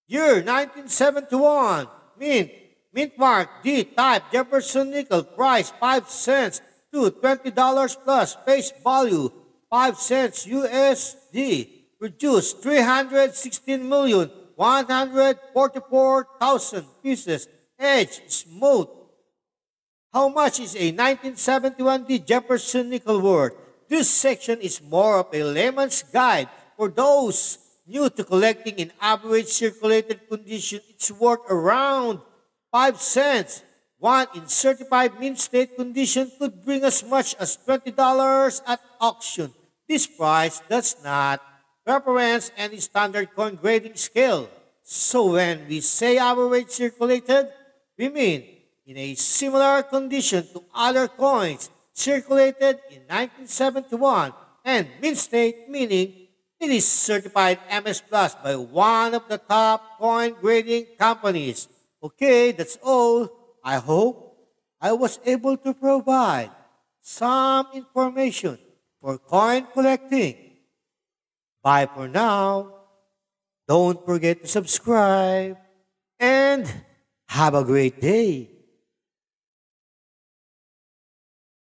Year 1971. Mint mark D type Jefferson nickel. Price 5 cents to $20 plus. Face value 5 cents USD. Produced 316,144,000 pieces. Edge smooth. How much is a 1971 D Jefferson nickel worth? This section is more of a layman's guide for those new to collecting in average circulated condition. It's worth around 5 cents. One in certified mint state condition could bring as much as $20 at auction. This price does not reference any standard coin grading scale. So when we say average circulated, we mean in a similar condition to other coins circulated in 1971 and mint state, meaning it is certified MS Plus by one of the top coin grading companies. Okay, that's all. I hope I was able to provide some information for coin collecting. Bye for now. Don't forget to subscribe and have a great day.